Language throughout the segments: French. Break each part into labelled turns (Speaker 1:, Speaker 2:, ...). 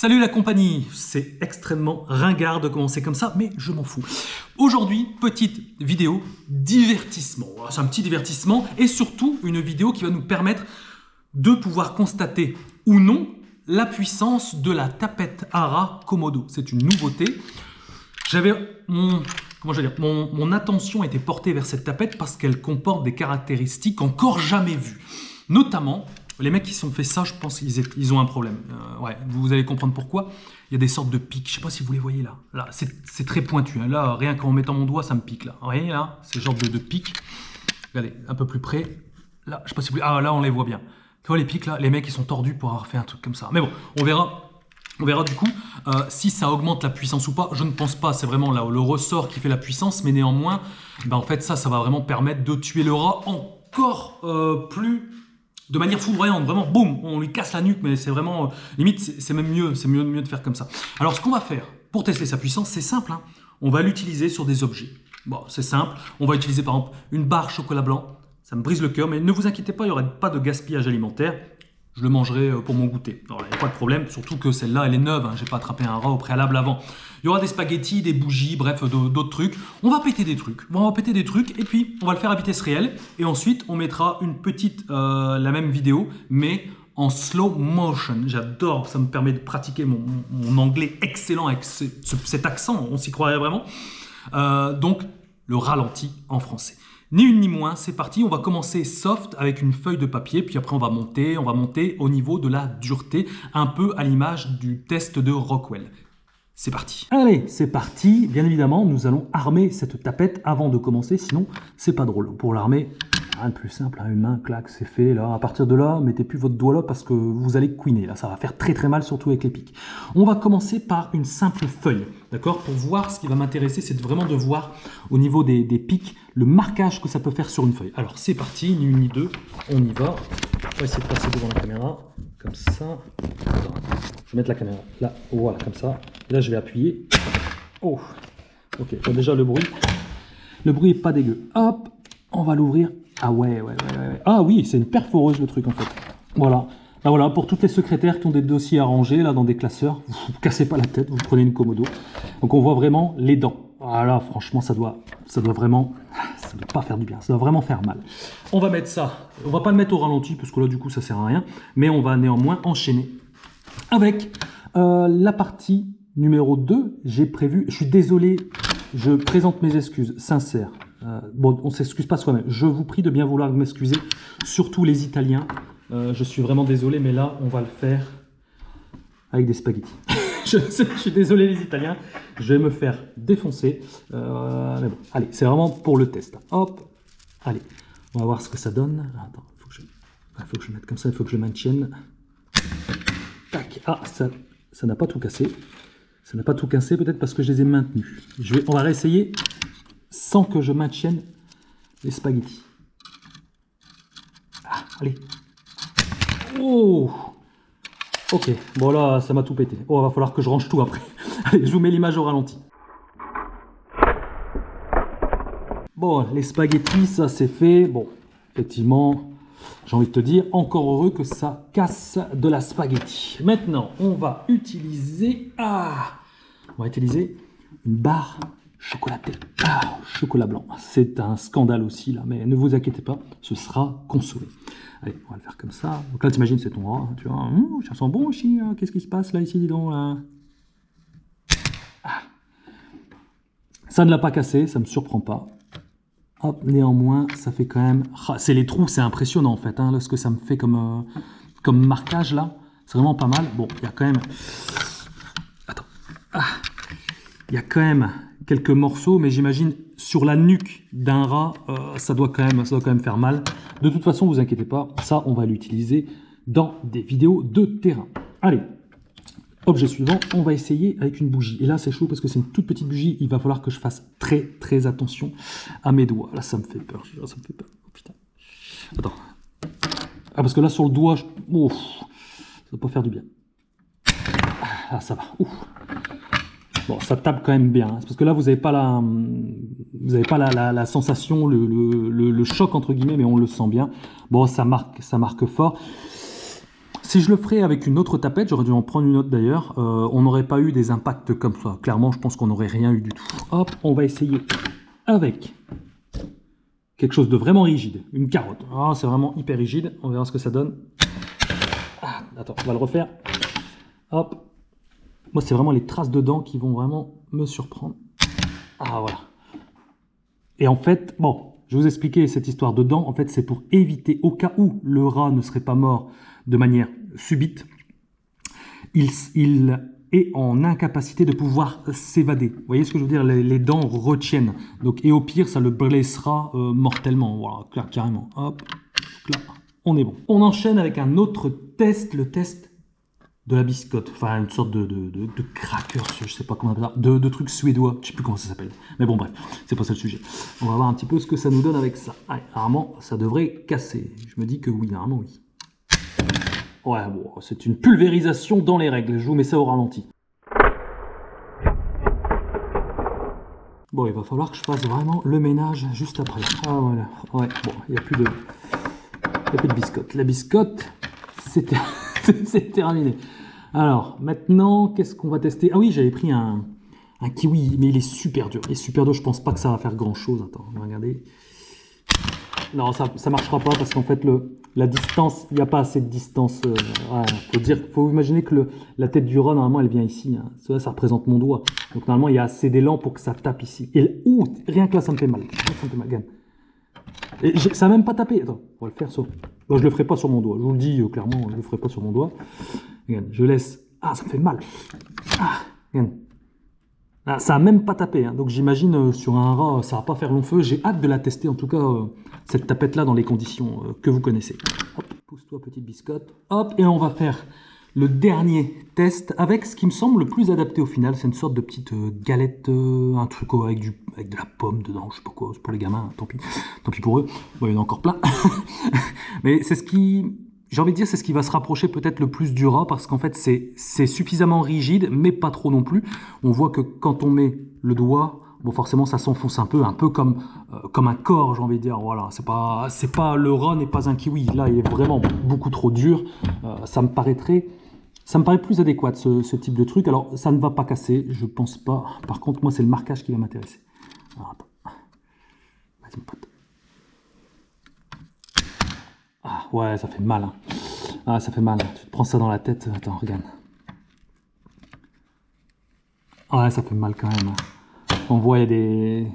Speaker 1: Salut la compagnie, c'est extrêmement ringard de commencer comme ça, mais je m'en fous. Aujourd'hui, petite vidéo divertissement. C'est un petit divertissement et surtout une vidéo qui va nous permettre de pouvoir constater ou non la puissance de la tapette Ara Komodo. C'est une nouveauté. Mon attention était portée vers cette tapette parce qu'elle comporte des caractéristiques encore jamais vues. Notamment, les mecs qui sont fait ça, je pense qu'ils ont un problème. Ouais, vous allez comprendre pourquoi. Il y a des sortes de pics. Je ne sais pas si vous les voyez là. Là, c'est très pointu. Hein. Là, rien qu'en mettant mon doigt, ça me pique là. Vous voyez là, c'est genre de pics. Regardez, un peu plus près. Là, je sais pas si vous voulez. Ah, là, on les voit bien. Tu vois les pics là, les mecs ils sont tordus pour avoir fait un truc comme ça. Mais bon, on verra. On verra du coup si ça augmente la puissance ou pas. Je ne pense pas, c'est vraiment là le ressort qui fait la puissance, mais néanmoins, en fait ça va vraiment permettre de tuer le rat encore plus de manière foudroyante. Vraiment, boum, on lui casse la nuque, mais c'est vraiment limite, c'est même mieux, mieux de faire comme ça. Alors ce qu'on va faire pour tester sa puissance, c'est simple. Hein. On va l'utiliser sur des objets. Bon, c'est simple. On va utiliser par exemple une barre chocolat blanc. Ça me brise le cœur, mais ne vous inquiétez pas, il n'y aurait pas de gaspillage alimentaire. Je le mangerai pour mon goûter. Alors, il n'y a pas de problème, surtout que celle-là, elle est neuve. Hein. Je n'ai pas attrapé un rat au préalable avant. Il y aura des spaghettis, des bougies, bref, d'autres trucs. On va péter des trucs. On va péter des trucs et puis on va le faire à vitesse réelle. Et ensuite, on mettra une petite, la même vidéo, mais en slow motion. J'adore, ça me permet de pratiquer mon anglais excellent avec cet accent. On s'y croirait vraiment. Donc, le ralenti en français. Ni une ni moins, c'est parti, on va commencer soft avec une feuille de papier, puis après on va monter au niveau de la dureté, un peu à l'image du test de Rockwell. C'est parti. Allez, c'est parti. Bien évidemment, nous allons armer cette tapette avant de commencer, sinon c'est pas drôle. Pour l'armer, rien de plus simple, hein, une main, clac, c'est fait. Là, à partir de là, mettez plus votre doigt là parce que vous allez couiner. Là, ça va faire très mal, surtout avec les pics. On va commencer par une simple feuille, d'accord? Pour voir, ce qui va m'intéresser, c'est vraiment de voir au niveau des pics le marquage que ça peut faire sur une feuille. Alors, c'est parti, ni une ni deux, on y va. On va essayer de passer devant la caméra, comme ça. Attends, je vais mettre la caméra là, voilà, comme ça. Là, je vais appuyer. Oh, ok, bon, déjà le bruit. Le bruit est pas dégueu. Hop, on va l'ouvrir. Ah ouais. Ah oui, c'est une perforeuse le truc en fait. Voilà. Ben voilà, pour toutes les secrétaires qui ont des dossiers à ranger là dans des classeurs, vous cassez pas la tête, vous prenez une Komodo. Donc on voit vraiment les dents. Voilà, franchement, ça doit vraiment, ça doit pas faire du bien, ça doit vraiment faire mal. On va mettre ça, on va pas le mettre au ralenti parce que là du coup ça sert à rien, mais on va néanmoins enchaîner avec la partie numéro 2. J'ai prévu, je suis désolé, je présente mes excuses sincères. Bon, on ne s'excuse pas soi-même. Je vous prie de bien vouloir m'excuser, surtout les Italiens. Je suis vraiment désolé, mais là, on va le faire avec des spaghettis. Je suis désolé les Italiens, je vais me faire défoncer. Mais bon, allez, c'est vraiment pour le test. Hop, allez, on va voir ce que ça donne. Attends, il faut que je mette comme ça, il faut que je maintienne. Tac, ah, ça n'a pas tout cassé. Ça n'a pas tout cassé, peut-être parce que je les ai maintenus. On va réessayer sans que je maintienne les spaghettis. Ah, allez. Oh! Ok, bon là, ça m'a tout pété. Oh, il va falloir que je range tout après. Allez, je vous mets l'image au ralenti. Bon, les spaghettis, ça c'est fait. Bon, effectivement, j'ai envie de te dire, encore heureux que ça casse de la spaghetti. Maintenant, on va utiliser une barre chocolatée. Ah, chocolat blanc. C'est un scandale aussi là, mais ne vous inquiétez pas, ce sera consommé. Allez, on va le faire comme ça. Donc là, t'imagines, c'est ton rat, tu vois. Ça sent bon aussi. Hein. Qu'est-ce qui se passe là, ici, dis donc là. Ah. Ça ne l'a pas cassé, ça me surprend pas. Hop, néanmoins, ça fait quand même. Ah, c'est les trous, c'est impressionnant en fait. Hein, là, ce que ça me fait comme marquage là, c'est vraiment pas mal. Bon, il y a quand même. Attends. Ah. Il y a quand même quelques morceaux, mais j'imagine sur la nuque d'un rat, ça doit quand même faire mal. De toute façon, vous inquiétez pas, ça, on va l'utiliser dans des vidéos de terrain. Allez, objet suivant, on va essayer avec une bougie. Et là, c'est chaud parce que c'est une toute petite bougie. Il va falloir que je fasse très attention à mes doigts. Là, ça me fait peur. Ça me fait peur. Oh, putain. Attends. Ah, parce que là, sur le doigt, ouf, ça va pas faire du bien. Ah, ça va. Ouf. Bon, ça tape quand même bien, hein. Parce que là, vous n'avez pas la sensation, le choc entre guillemets, mais on le sent bien. Bon, ça marque fort. Si je le ferais avec une autre tapette, j'aurais dû en prendre une autre d'ailleurs, on n'aurait pas eu des impacts comme ça. Clairement, je pense qu'on n'aurait rien eu du tout. Hop, on va essayer avec quelque chose de vraiment rigide, une carotte. Ah, c'est vraiment hyper rigide, on verra ce que ça donne. Ah, attends, on va le refaire. Hop. Moi, c'est vraiment les traces de dents qui vont vraiment me surprendre. Ah, voilà. Et en fait, bon, je vais vous expliquer cette histoire de dents. En fait, c'est pour éviter, au cas où le rat ne serait pas mort de manière subite, il est en incapacité de pouvoir s'évader. Vous voyez ce que je veux dire? Les dents retiennent. Donc, et au pire, ça le blessera mortellement. Voilà, carrément. Hop, là, on est bon. On enchaîne avec un autre test, le test de la biscotte. Enfin, une sorte de cracker, je sais pas comment on appelle ça, de truc suédois. Je sais plus comment ça s'appelle. Mais bon, bref, c'est pas ça le sujet. On va voir un petit peu ce que ça nous donne avec ça. Allez, normalement, ça devrait casser. Je me dis que oui, normalement, oui. Ouais, bon, c'est une pulvérisation dans les règles. Je vous mets ça au ralenti. Bon, il va falloir que je fasse vraiment le ménage juste après. Ah, voilà. Ouais, bon, il n'y a plus de biscotte. La biscotte, c'était c'est terminé. Alors, maintenant, qu'est-ce qu'on va tester? Ah oui, j'avais pris un kiwi, mais il est super dur. Il est super dur, je pense pas que ça va faire grand-chose. Attends, on va regarder. Non, ça marchera pas parce qu'en fait, la distance, il n'y a pas assez de distance. Faut imaginer que la tête du rat, normalement, elle vient ici. Hein. Ça représente mon doigt. Donc, normalement, il y a assez d'élan pour que ça tape ici. Et rien que là, ça me fait mal. Ça me fait mal. Regarde. Et ça n'a même pas tapé. Attends, on va le faire sur... Bon, je le ferai pas sur mon doigt. Je vous le dis clairement, je le ferai pas sur mon doigt. Regarde, je laisse... Ah, ça me fait mal. Ah, regarde. Ah, ça n'a même pas tapé, hein. Donc j'imagine sur un rat, ça va pas faire long feu. J'ai hâte de la tester, en tout cas, cette tapette-là dans les conditions que vous connaissez. Hop, pousse-toi, petite biscotte. Hop, et on va faire le dernier test avec ce qui me semble le plus adapté au final. C'est une sorte de petite galette, un truc avec de la pomme dedans, je sais pas quoi, c'est pour les gamins, tant pis pour eux. Bon, il y en a encore plein. Mais c'est ce qui... J'ai envie de dire, c'est ce qui va se rapprocher peut-être le plus du rat parce qu'en fait, c'est suffisamment rigide, mais pas trop non plus. On voit que quand on met le doigt, bon, forcément, ça s'enfonce un peu comme un corps, j'ai envie de dire. Voilà, c'est pas le rat n'est pas un kiwi. Là, il est vraiment beaucoup trop dur. Ça me paraît plus adéquat, ce type de truc. Alors, ça ne va pas casser, je pense pas. Par contre, moi, c'est le marquage qui va m'intéresser. Alors, attends. Vas-y, mon pote. Ah ouais, ça fait mal. Hein. Ah, ça fait mal. Tu te prends ça dans la tête. Attends, regarde. Ouais, ça fait mal quand même. On voit, il y a des...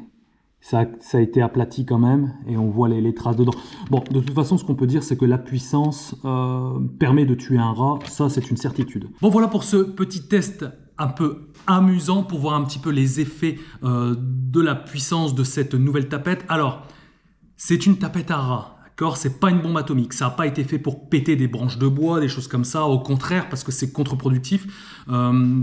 Speaker 1: Ça a été aplati quand même. Et on voit les traces dedans. Bon, de toute façon, ce qu'on peut dire, c'est que la puissance permet de tuer un rat. Ça, c'est une certitude. Bon, voilà pour ce petit test un peu amusant pour voir un petit peu les effets de la puissance de cette nouvelle tapette. Alors, c'est une tapette à rat. C'est pas une bombe atomique, ça n'a pas été fait pour péter des branches de bois, des choses comme ça, au contraire, parce que c'est contre-productif,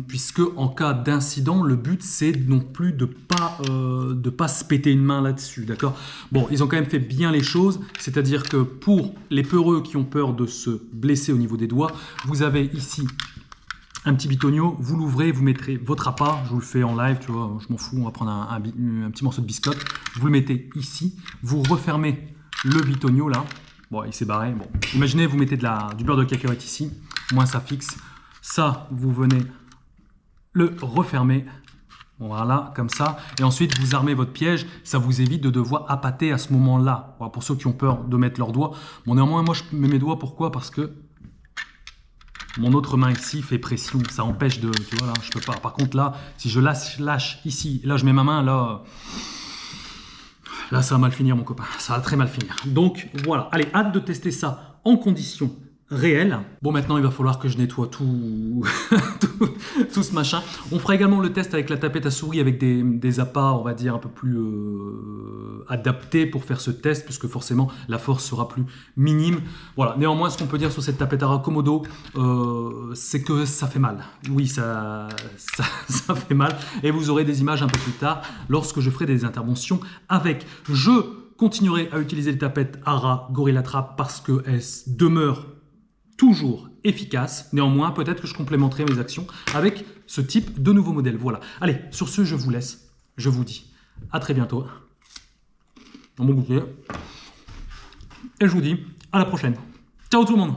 Speaker 1: puisque en cas d'incident, le but c'est non plus de pas se péter une main là-dessus, d'accord? Bon, ils ont quand même fait bien les choses, c'est-à-dire que pour les peureux qui ont peur de se blesser au niveau des doigts, vous avez ici un petit bitonio, vous l'ouvrez, vous mettrez votre appât, je vous le fais en live, tu vois, je m'en fous, on va prendre un petit morceau de biscotte, vous le mettez ici, vous refermez le bitonio là, bon il s'est barré, bon, imaginez vous mettez du beurre de cacahuète ici, moins ça fixe, ça vous venez le refermer, voilà comme ça, et ensuite vous armez votre piège, ça vous évite de devoir appâter à ce moment là, voilà, pour ceux qui ont peur de mettre leurs doigts. Bon néanmoins moi je mets mes doigts, pourquoi? Parce que mon autre main ici fait pression, ça empêche de, tu vois là, je peux pas, par contre là, si je lâche ici, là je mets ma main là... Là, ça va mal finir, mon copain. Ça va très mal finir. Donc, voilà. Allez, hâte de tester ça en conditions réelles. Bon, maintenant, il va falloir que je nettoie tout, tout ce machin. On fera également le test avec la tapette à souris avec des appâts, on va dire, un peu plus adaptés pour faire ce test, puisque forcément, la force sera plus minime. Voilà. Néanmoins, ce qu'on peut dire sur cette tapette à rat Komodo, c'est que ça fait mal. Oui, ça fait mal. Et vous aurez des images un peu plus tard lorsque je ferai des interventions avec. Je continuerai à utiliser les tapettes à rat Gorilla Trap parce qu'elles demeurent toujours efficaces. Néanmoins, peut-être que je complémenterai mes actions avec ce type de nouveau modèle. Voilà. Allez, sur ce, je vous laisse. Je vous dis à très bientôt. Dans mon goûter. Et je vous dis à la prochaine. Ciao tout le monde!